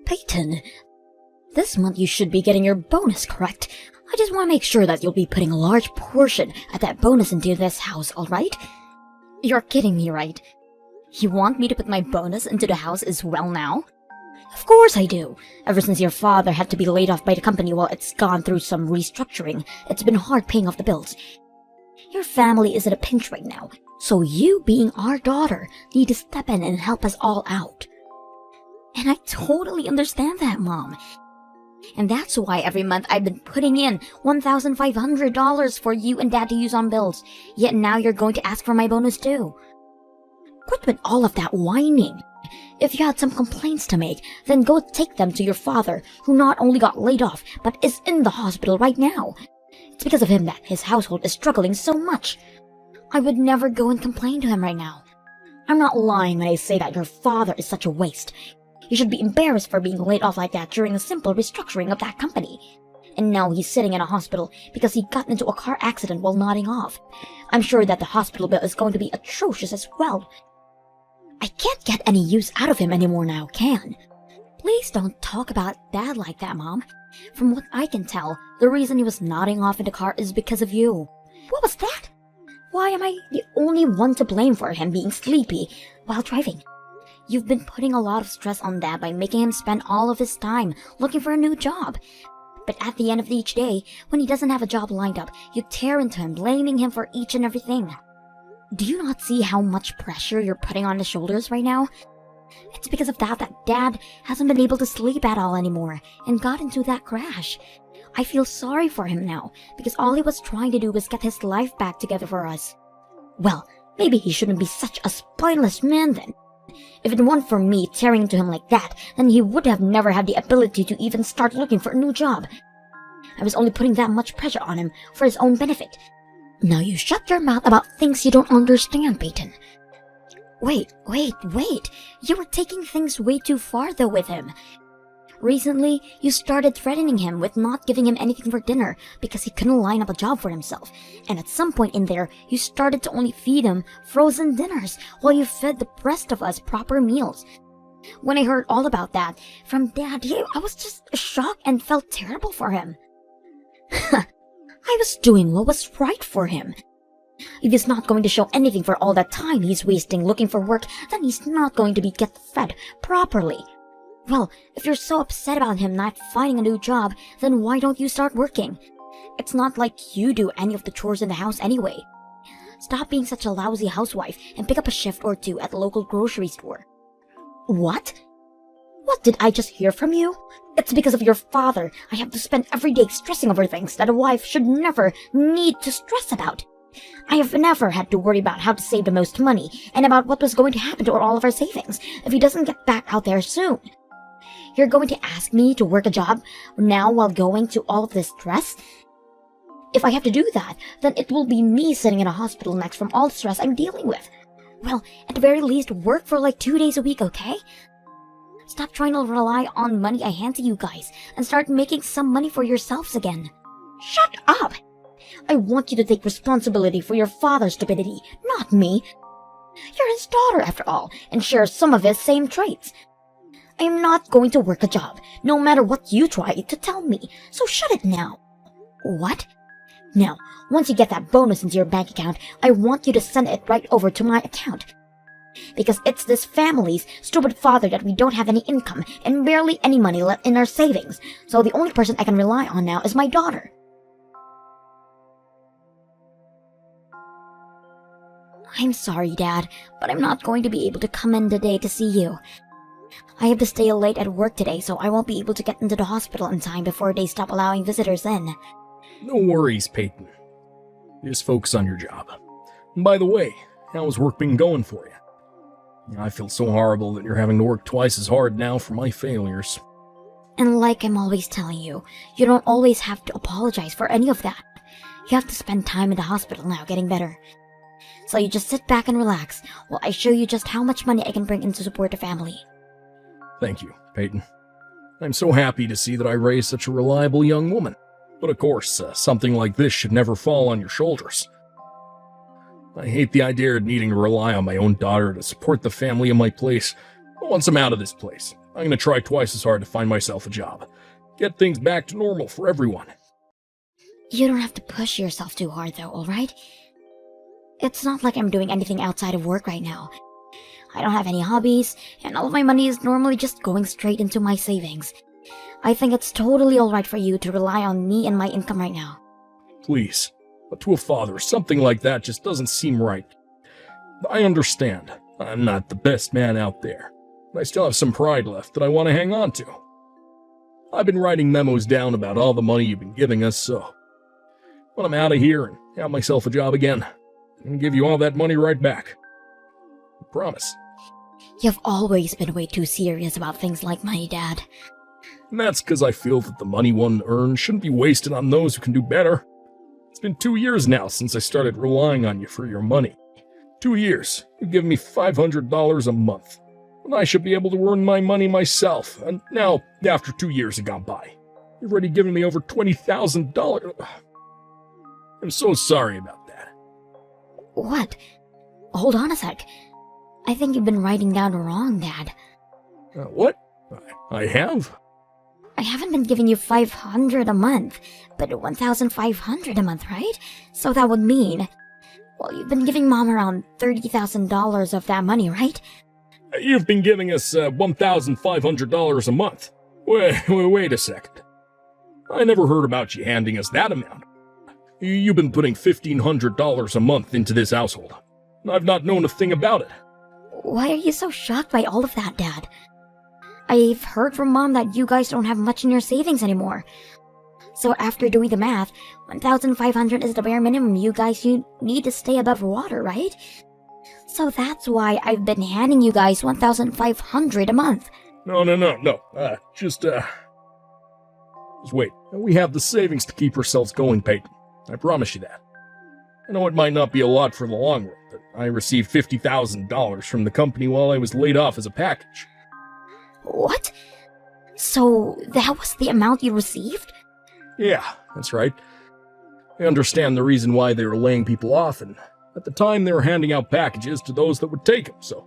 Peyton, this month you should be getting your bonus, correct? I just want to make sure that you'll be putting a large portion of that bonus into this house, alright? You're kidding me, right? You want me to put my bonus into the house as well now? Of course I do. Ever since your father had to be laid off by the company while it's gone through some restructuring, it's been hard paying off the bills. Your family is in a pinch right now, so you, being our daughter, need to step in and help us all out. And I totally understand that, Mom. And that's why every month I've been putting in $1,500 for you and Dad to use on bills. Yet now you're going to ask for my bonus too. Quit with all of that whining. If you had some complaints to make, then go take them to your father, who not only got laid off, but is in the hospital right now. It's because of him that his household is struggling so much. I would never go and complain to him right now. I'm not lying when I say that your father is such a waste. You should be embarrassed for being laid off like that during a simple restructuring of that company. And now he's sitting in a hospital because he got into a car accident while nodding off. I'm sure that the hospital bill is going to be atrocious as well. I can't get any use out of him anymore now, can? Please don't talk about Dad like that, Mom. From what I can tell, the reason he was nodding off in the car is because of you. What was that? Why am I the only one to blame for him being sleepy while driving? You've been putting a lot of stress on Dad by making him spend all of his time looking for a new job. But at the end of each day, when he doesn't have a job lined up, you tear into him, blaming him for each and everything. Do you not see how much pressure you're putting on his shoulders right now? It's because of that Dad hasn't been able to sleep at all anymore and got into that crash. I feel sorry for him now, because all he was trying to do was get his life back together for us. Well, maybe he shouldn't be such a spineless man then. If it weren't for me tearing into him like that, then he would have never had the ability to even start looking for a new job. I was only putting that much pressure on him for his own benefit. Now you shut your mouth about things you don't understand, Peyton. Wait. You were taking things way too far though with him. Recently, you started threatening him with not giving him anything for dinner because he couldn't line up a job for himself. And at some point in there, you started to only feed him frozen dinners while you fed the rest of us proper meals. When I heard all about that from Dad, I was just shocked and felt terrible for him. I was doing what was right for him. If he's not going to show anything for all that time he's wasting looking for work, then he's not going to be get fed properly. Well, if you're so upset about him not finding a new job, then why don't you start working? It's not like you do any of the chores in the house anyway. Stop being such a lousy housewife and pick up a shift or two at the local grocery store. What? What did I just hear from you? It's because of your father I have to spend every day stressing over things that a wife should never need to stress about. I have never had to worry about how to save the most money and about what was going to happen to all of our savings if he doesn't get back out there soon. You're going to ask me to work a job now while going to all of this stress? If I have to do that, then it will be me sitting in a hospital next from all the stress I'm dealing with. Well, at the very least, work for like 2 days a week, okay? Stop trying to rely on money I hand to you guys and start making some money for yourselves again. Shut up! I want you to take responsibility for your father's stupidity, not me. You're his daughter, after all, and share some of his same traits. I am not going to work a job, no matter what you try to tell me, so shut it now. What? Now, once you get that bonus into your bank account, I want you to send it right over to my account. Because it's this family's stupid father that we don't have any income and barely any money left in our savings, so the only person I can rely on now is my daughter. I'm sorry, Dad, but I'm not going to be able to come in today to see you. I have to stay late at work today, so I won't be able to get into the hospital in time before they stop allowing visitors in. No worries, Peyton. Just focus on your job. And by the way, how's work been going for you? I feel so horrible that you're having to work twice as hard now for my failures. And like I'm always telling you, you don't always have to apologize for any of that. You have to spend time in the hospital now getting better. So you just sit back and relax while I show you just how much money I can bring in to support the family. Thank you, Peyton. I'm so happy to see that I raised such a reliable young woman. But of course, something like this should never fall on your shoulders. I hate the idea of needing to rely on my own daughter to support the family in my place. But once I'm out of this place, I'm gonna try twice as hard to find myself a job. Get things back to normal for everyone. You don't have to push yourself too hard though, alright? It's not like I'm doing anything outside of work right now. I don't have any hobbies, and all of my money is normally just going straight into my savings. I think it's totally alright for you to rely on me and my income right now. Please. But to a father, something like that just doesn't seem right. I understand. I'm not the best man out there, but I still have some pride left that I want to hang on to. I've been writing memos down about all the money you've been giving us, so when I'm out of here and have myself a job again, I can give you all that money right back. I promise. You've always been way too serious about things like money, Dad. And that's because I feel that the money one earns shouldn't be wasted on those who can do better. It's been 2 years now since I started relying on you for your money. 2 years. You've given me $500 a month. And I should be able to earn my money myself. And now, after 2 years have gone by, you've already given me over $20,000. I'm so sorry about that. What? Hold on a sec. I think you've been writing down wrong, Dad. What? I have? I haven't been giving you $500 a month, but $1,500 a month, right? So that would mean... Well, you've been giving Mom around $30,000 of that money, right? You've been giving us $1,500 a month. Wait a second. I never heard about you handing us that amount. You've been putting $1,500 a month into this household. I've not known a thing about it. Why are you so shocked by all of that, Dad? I've heard from Mom that you guys don't have much in your savings anymore. So after doing the math, $1,500 is the bare minimum you guys need to stay above water, right? So that's why I've been handing you guys $1,500 a month. No. Just wait. We have the savings to keep ourselves going, Peyton. I promise you that. I know it might not be a lot for the long run, but I received $50,000 from the company while I was laid off as a package. What? So that was the amount you received? Yeah, that's right. I understand the reason why they were laying people off, and at the time they were handing out packages to those that would take them, so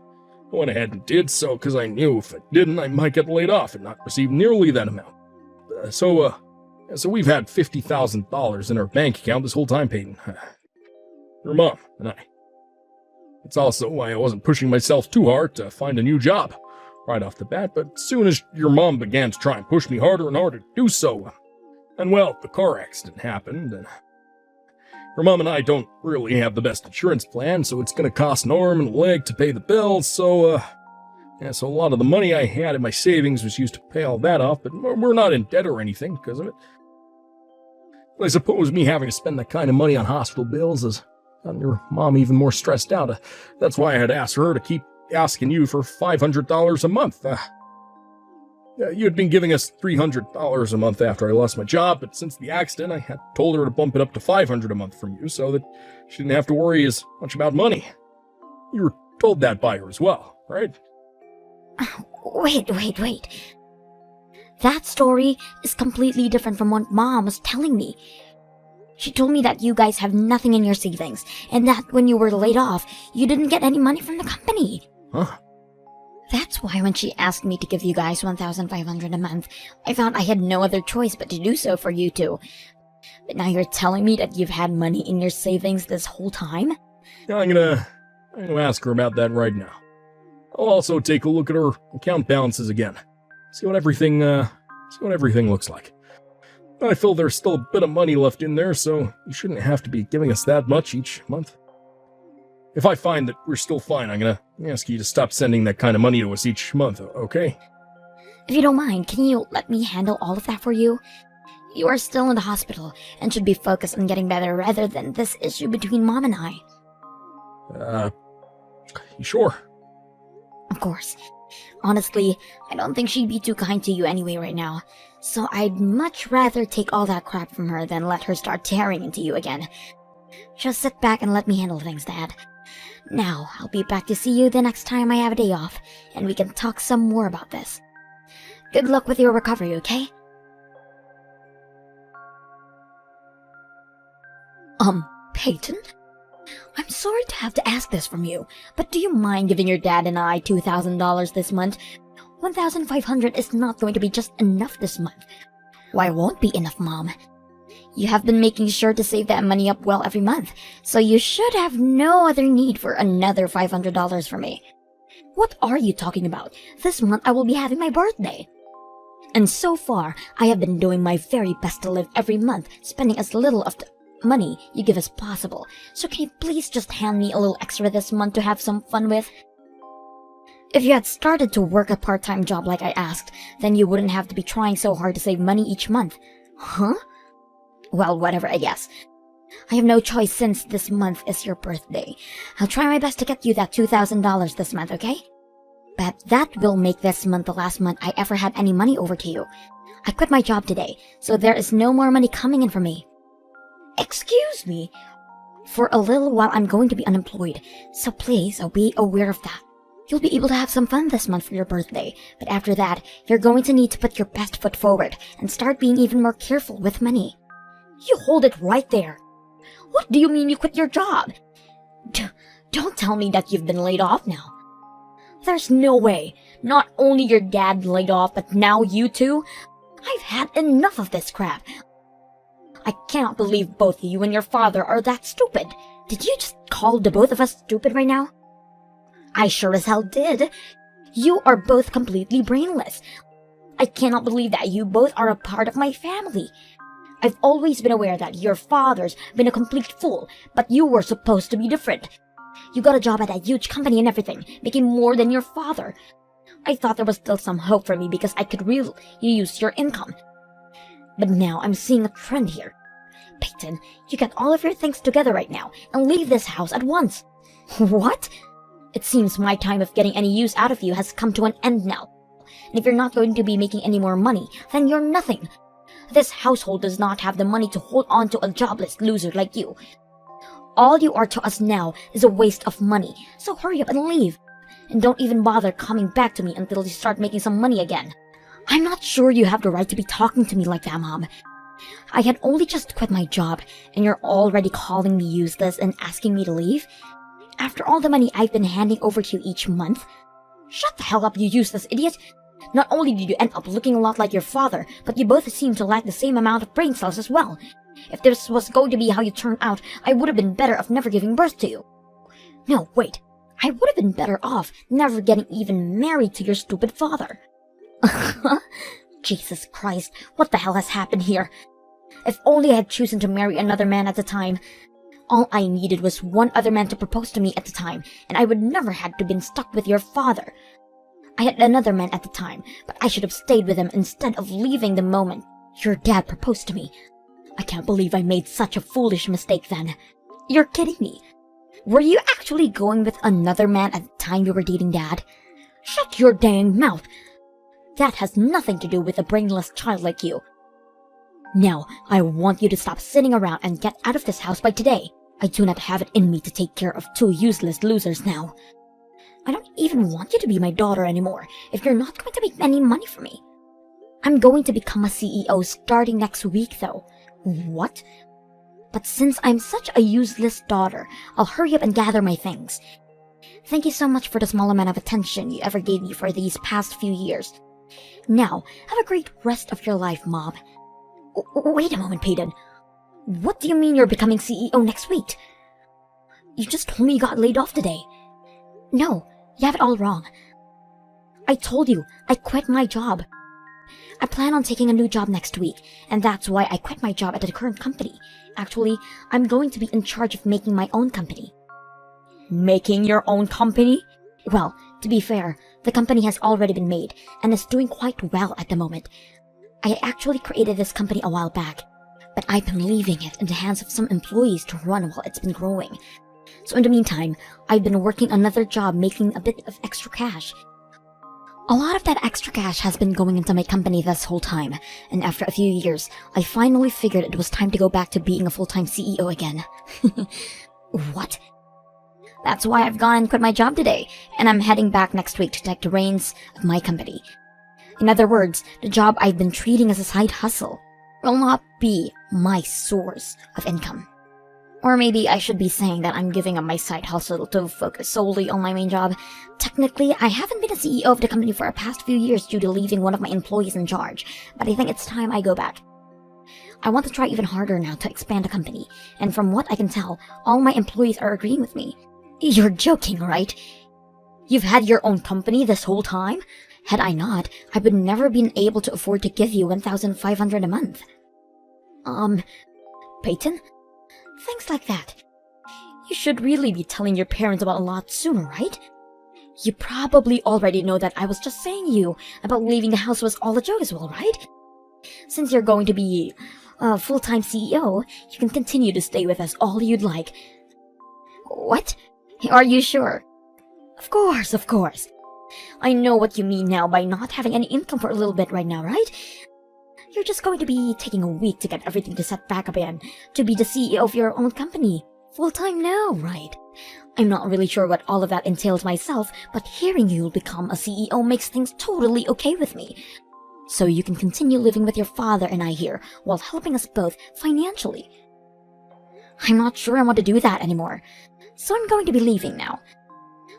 I went ahead and did so because I knew if I didn't, I might get laid off and not receive nearly that amount. So we've had $50,000 in our bank account this whole time, Peyton. Your mom and I. It's also why I wasn't pushing myself too hard to find a new job right off the bat, but as soon as your mom began to try and push me harder and harder to do so, and well, the car accident happened, and your mom and I don't really have the best insurance plan, so it's gonna cost an arm and a leg to pay the bills, so a lot of the money I had in my savings was used to pay all that off, but we're not in debt or anything because of it. I suppose me having to spend that kind of money on hospital bills has gotten your mom even more stressed out. That's why I had asked her to keep asking you for $500 a month. You'd been giving us $300 a month after I lost my job, but since the accident, I had told her to bump it up to $500 a month from you so that she didn't have to worry as much about money. You were told that by her as well, right? Wait. That story is completely different from what Mom was telling me. She told me that you guys have nothing in your savings, and that when you were laid off, you didn't get any money from the company. Huh? That's why when she asked me to give you guys $1,500 a month, I found I had no other choice but to do so for you two. But now you're telling me that you've had money in your savings this whole time? Yeah, I'm gonna ask her about that right now. I'll also take a look at her account balances again. See what everything looks like. I feel there's still a bit of money left in there, so you shouldn't have to be giving us that much each month. If I find that we're still fine, I'm gonna ask you to stop sending that kind of money to us each month, okay? If you don't mind, can you let me handle all of that for you? You are still in the hospital and should be focused on getting better rather than this issue between Mom and I. You sure? Of course. Honestly, I don't think she'd be too kind to you anyway right now, so I'd much rather take all that crap from her than let her start tearing into you again. Just sit back and let me handle things, Dad. Now, I'll be back to see you the next time I have a day off, and we can talk some more about this. Good luck with your recovery, okay? Peyton? I'm sorry to have to ask this from you, but do you mind giving your dad and I $2,000 this month? $1,500 is not going to be just enough this month. Why won't be enough, Mom? You have been making sure to save that money up well every month, so you should have no other need for another $500 from me. What are you talking about? This month I will be having my birthday. And so far, I have been doing my very best to live every month, spending as little of the money you give as possible. So can you please just hand me a little extra this month to have some fun with? If you had started to work a part-time job like I asked, then you wouldn't have to be trying so hard to save money each month. Huh? Well, whatever, I guess. I have no choice since this month is your birthday. I'll try my best to get you that $2,000 this month, okay? But that will make this month the last month I ever had any money over to you. I quit my job today, so there is no more money coming in for me. Excuse me? For a little while I'm going to be unemployed, so please be aware of that. You'll be able to have some fun this month for your birthday, but after that, you're going to need to put your best foot forward and start being even more careful with money. You hold it right there. What do you mean you quit your job? Don't tell me that you've been laid off now. There's no way. Not only your dad laid off, but now you too? I've had enough of this crap. I cannot believe both you and your father are that stupid. Did you just call the both of us stupid right now? I sure as hell did. You are both completely brainless. I cannot believe that you both are a part of my family. I've always been aware that your father's been a complete fool, but you were supposed to be different. You got a job at a huge company and everything, making more than your father. I thought there was still some hope for me because I could really use your income. But now I'm seeing a trend here. Peyton, you get all of your things together right now and leave this house at once. What? It seems my time of getting any use out of you has come to an end now. And if you're not going to be making any more money, then you're nothing. This household does not have the money to hold on to a jobless loser like you. All you are to us now is a waste of money, so hurry up and leave. And don't even bother coming back to me until you start making some money again. I'm not sure you have the right to be talking to me like that, Mom. I had only just quit my job, and you're already calling me useless and asking me to leave? After all the money I've been handing over to you each month? Shut the hell up, you useless idiot! Not only did you end up looking a lot like your father, but you both seem to lack the same amount of brain cells as well. If this was going to be how you turned out, I would have been better off never giving birth to you. No, wait. I would have been better off never getting even married to your stupid father. Jesus Christ, what the hell has happened here? If only I had chosen to marry another man at the time. All I needed was one other man to propose to me at the time, and I would never have to been stuck with your father. I had another man at the time, but I should have stayed with him instead of leaving the moment your dad proposed to me. I can't believe I made such a foolish mistake then. You're kidding me. Were you actually going with another man at the time you were dating Dad? Shut your dang mouth. That has nothing to do with a brainless child like you. Now, I want you to stop sitting around and get out of this house by today. I do not have it in me to take care of two useless losers now. I don't even want you to be my daughter anymore if you're not going to make any money for me. I'm going to become a CEO starting next week, though. What? But since I'm such a useless daughter, I'll hurry up and gather my things. Thank you so much for the small amount of attention you ever gave me for these past few years. Now, have a great rest of your life, Mom. Wait a moment, Peyton. What do you mean you're becoming CEO next week? You just told me you got laid off today. No, you have it all wrong. I told you, I quit my job. I plan on taking a new job next week, and that's why I quit my job at the current company. Actually, I'm going to be in charge of making my own company. Making your own company? Well, to be fair, the company has already been made, and is doing quite well at the moment. I actually created this company a while back, but I've been leaving it in the hands of some employees to run while it's been growing. So in the meantime, I've been working another job making a bit of extra cash. A lot of that extra cash has been going into my company this whole time, and after a few years, I finally figured it was time to go back to being a full-time CEO again. What? That's why I've gone and quit my job today, and I'm heading back next week to take the reins of my company. In other words, the job I've been treating as a side hustle will not be my source of income. Or maybe I should be saying that I'm giving up my side hustle to focus solely on my main job. Technically, I haven't been a CEO of the company for the past few years due to leaving one of my employees in charge, but I think it's time I go back. I want to try even harder now to expand the company, and from what I can tell, all my employees are agreeing with me. You're joking, right? You've had your own company this whole time? Had I not, I would never been able to afford to give you $1,500 a month. Peyton? Things like that. You should really be telling your parents about a lot sooner, right? You probably already know that I was just saying you about leaving the house was all a joke as well, right? Since you're going to be a full-time CEO, you can continue to stay with us all you'd like. What? Are you sure? Of course, of course. I know what you mean now by not having any income for a little bit right now, right? You're just going to be taking a week to get everything to set back up again, to be the CEO of your own company. Full-time now, right? I'm not really sure what all of that entails myself, but hearing you'll become a CEO makes things totally okay with me. So you can continue living with your father and I here, while helping us both financially. I'm not sure I want to do that anymore, so I'm going to be leaving now.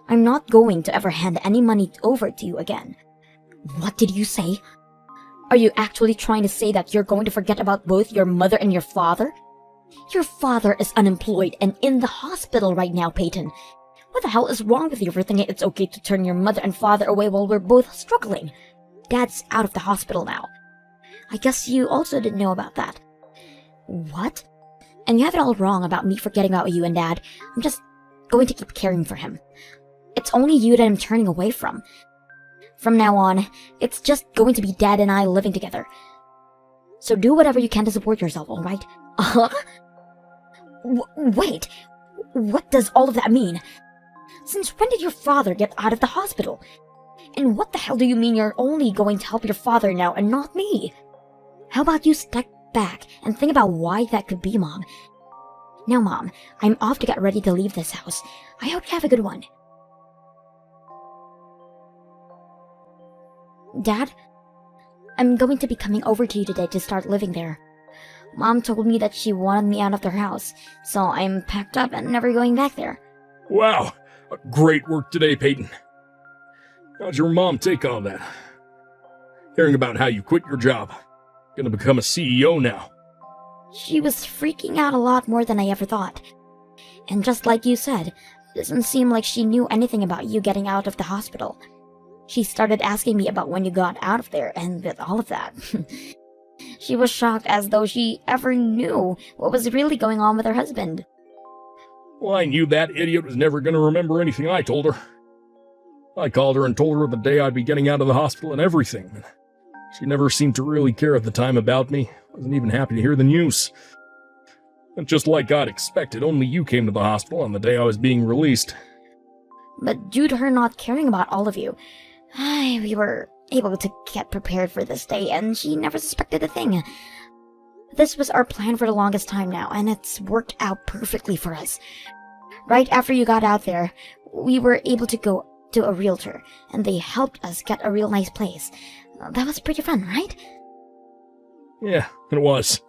I'm not going to ever hand any money over to you again. What did you say? Are you actually trying to say that you're going to forget about both your mother and your father? Your father is unemployed and in the hospital right now, Peyton. What the hell is wrong with you for thinking it's okay to turn your mother and father away while we're both struggling? Dad's out of the hospital now. I guess you also didn't know about that. What? And you have it all wrong about me forgetting about you and Dad. I'm just going to keep caring for him. It's only you that I'm turning away from. From now on, it's just going to be Dad and I living together. So do whatever you can to support yourself, alright? Wait, what does all of that mean? Since when did your father get out of the hospital? And what the hell do you mean you're only going to help your father now and not me? How about you step back and think about why that could be, Mom? Now, Mom, I'm off to get ready to leave this house. I hope you have a good one. Dad, I'm going to be coming over to you today to start living there. Mom told me that she wanted me out of their house, so I'm packed up and never going back there. Wow, great work today, Peyton. How'd your mom take all that? Hearing about how you quit your job. Gonna become a CEO now. She was freaking out a lot more than I ever thought. And just like you said, it doesn't seem like she knew anything about you getting out of the hospital. She started asking me about when you got out of there and with all of that. She was shocked as though she ever knew what was really going on with her husband. Well, I knew that idiot was never gonna remember anything I told her. I called her and told her the day I'd be getting out of the hospital and everything. She never seemed to really care at the time about me. Wasn't even happy to hear the news. And just like I'd expected, only you came to the hospital on the day I was being released. But due to her not caring about all of you, we were able to get prepared for this day, and she never suspected a thing. This was our plan for the longest time now, and it's worked out perfectly for us. Right after you got out there, we were able to go to a realtor, and they helped us get a real nice place. That was pretty fun, right? Yeah, it was.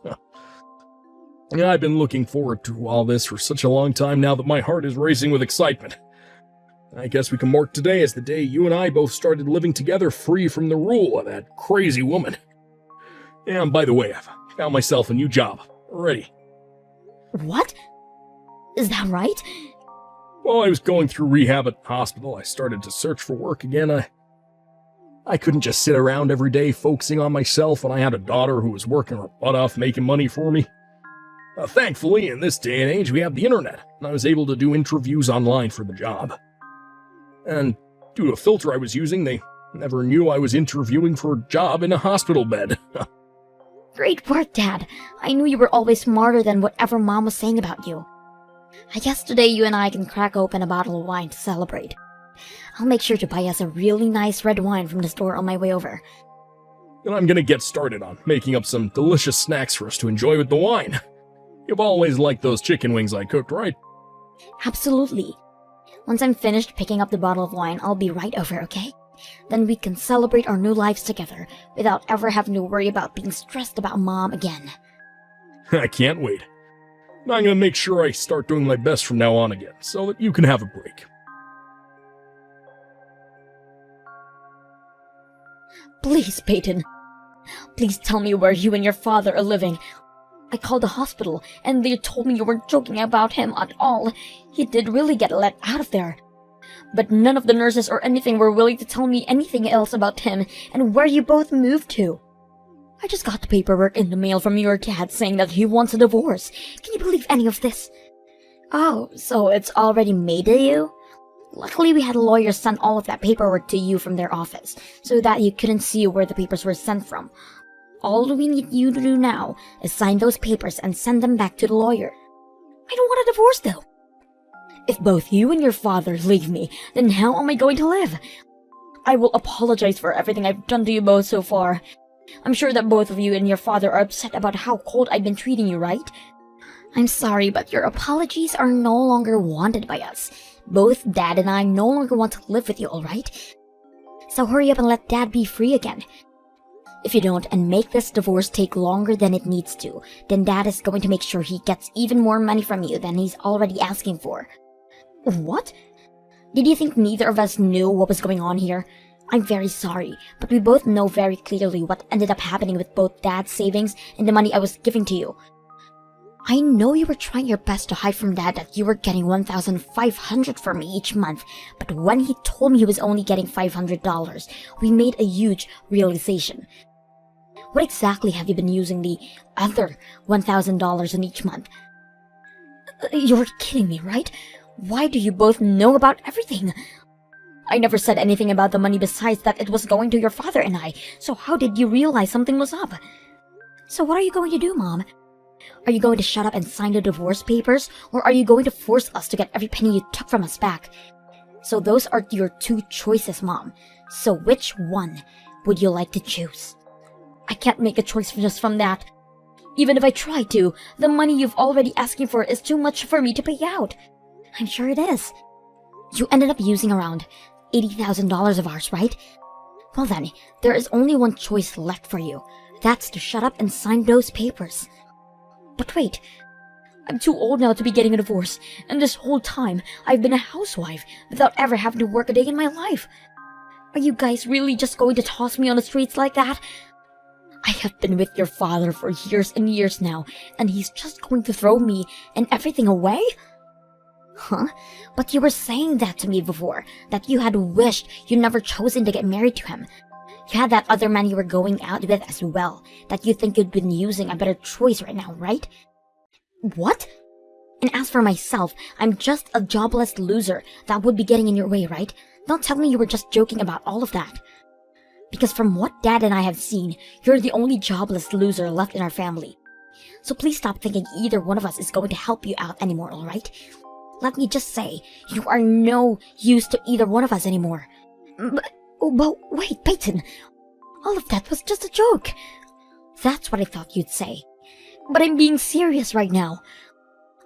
I've been looking forward to all this for such a long time now that my heart is racing with excitement. I guess we can mark today as the day you and I both started living together free from the rule of that crazy woman. And by the way, I've found myself a new job already. What? Is that right? While I was going through rehab at the hospital, I started to search for work again. I couldn't just sit around every day focusing on myself when I had a daughter who was working her butt off making money for me. Thankfully, in this day and age, we have the internet, and I was able to do interviews online for the job. And due to a filter I was using, they never knew I was interviewing for a job in a hospital bed. Great work, Dad. I knew you were always smarter than whatever Mom was saying about you. I guess today you and I can crack open a bottle of wine to celebrate. I'll make sure to buy us a really nice red wine from the store on my way over. And I'm gonna get started on making up some delicious snacks for us to enjoy with the wine. You've always liked those chicken wings I cooked, right? Absolutely. Once I'm finished picking up the bottle of wine, I'll be right over, okay? Then we can celebrate our new lives together without ever having to worry about being stressed about Mom again. I can't wait. And I'm gonna make sure I start doing my best from now on again, so that you can have a break. Please, Peyton. Please tell me where you and your father are living. I called the hospital, and they told me you weren't joking about him at all. He did really get let out of there. But none of the nurses or anything were willing to tell me anything else about him and where you both moved to. I just got the paperwork in the mail from your dad saying that he wants a divorce. Can you believe any of this? Oh, so it's already made to you? Luckily, we had lawyers send all of that paperwork to you from their office, so that you couldn't see where the papers were sent from. All we need you to do now is sign those papers and send them back to the lawyer. I don't want a divorce, though. If both you and your father leave me, then how am I going to live? I will apologize for everything I've done to you both so far. I'm sure that both of you and your father are upset about how cold I've been treating you, right? I'm sorry, but your apologies are no longer wanted by us. Both Dad and I no longer want to live with you, alright? So hurry up and let Dad be free again. If you don't and make this divorce take longer than it needs to, then Dad is going to make sure he gets even more money from you than he's already asking for. What? Did you think neither of us knew what was going on here? I'm very sorry, but we both know very clearly what ended up happening with both Dad's savings and the money I was giving to you. I know you were trying your best to hide from Dad that you were getting $1,500 from me each month, but when he told me he was only getting $500, we made a huge realization. What exactly have you been using the other $1,000 in each month? You're kidding me, right? Why do you both know about everything? I never said anything about the money besides that it was going to your father and I, so how did you realize something was up? So what are you going to do, Mom? Are you going to shut up and sign the divorce papers, or are you going to force us to get every penny you took from us back? So those are your two choices, Mom. So which one would you like to choose? I can't make a choice just from that. Even if I try to, the money you've already asking for is too much for me to pay out. I'm sure it is. You ended up using around $80,000 of ours, right? Well then, there is only one choice left for you. That's to shut up and sign those papers. But wait, I'm too old now to be getting a divorce, and this whole time I've been a housewife without ever having to work a day in my life. Are you guys really just going to toss me on the streets like that? I have been with your father for years and years now, and he's just going to throw me and everything away? Huh? But you were saying that to me before, that you had wished you'd never chosen to get married to him. You had that other man you were going out with as well, that you think you'd been using a better choice right now, right? What? And as for myself, I'm just a jobless loser that would be getting in your way, right? Don't tell me you were just joking about all of that. Because from what Dad and I have seen, you're the only jobless loser left in our family. So please stop thinking either one of us is going to help you out anymore, alright? Let me just say, you are no use to either one of us anymore. But wait, Peyton, all of that was just a joke. That's what I thought you'd say. But I'm being serious right now.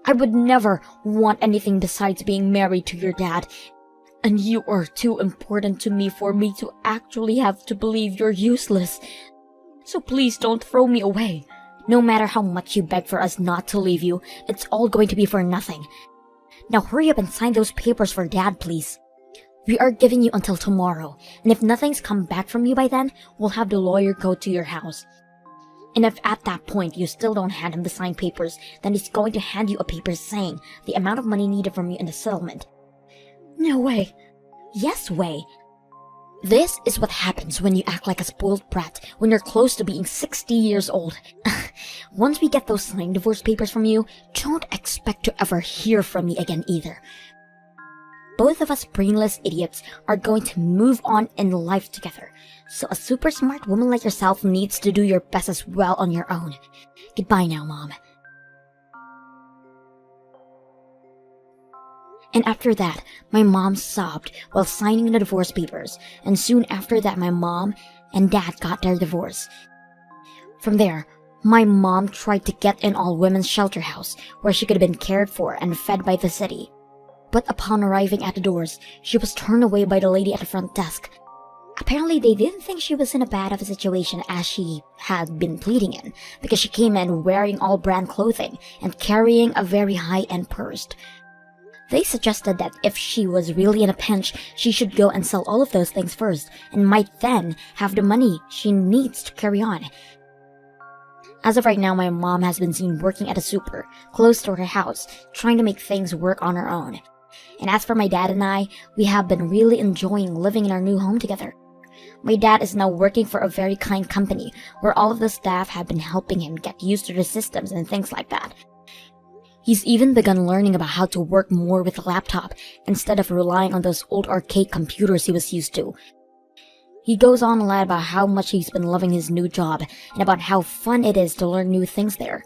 I would never want anything besides being married to your dad. And you are too important to me for me to actually have to believe you're useless. So please don't throw me away. No matter how much you beg for us not to leave you, it's all going to be for nothing. Now hurry up and sign those papers for Dad, please. We are giving you until tomorrow, and if nothing's come back from you by then, we'll have the lawyer go to your house. And if at that point you still don't hand him the signed papers, then he's going to hand you a paper saying the amount of money needed from you in the settlement. No way. Yes way. This is what happens when you act like a spoiled brat when you're close to being 60 years old. Once we get those signed divorce papers from you, don't expect to ever hear from me again either. Both of us brainless idiots are going to move on in life together, so a super smart woman like yourself needs to do your best as well on your own. Goodbye now, Mom. And after that, my mom sobbed while signing the divorce papers, and soon after that my mom and Dad got their divorce. From there, my mom tried to get an all-women's shelter house where she could have been cared for and fed by the city. But upon arriving at the doors, she was turned away by the lady at the front desk. Apparently, they didn't think she was in a bad of a situation as she had been pleading in, because she came in wearing all brand clothing and carrying a very high-end purse. They suggested that if she was really in a pinch, she should go and sell all of those things first, and might then have the money she needs to carry on. As of right now, my mom has been seen working at a super, close to her house, trying to make things work on her own. And as for my dad and I, we have been really enjoying living in our new home together. My dad is now working for a very kind company, where all of the staff have been helping him get used to the systems and things like that. He's even begun learning about how to work more with a laptop instead of relying on those old arcade computers he was used to. He goes on a lot about how much he's been loving his new job and about how fun it is to learn new things there.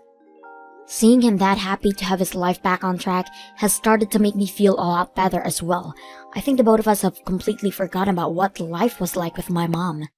Seeing him that happy to have his life back on track has started to make me feel a lot better as well. I think the both of us have completely forgotten about what life was like with my mom.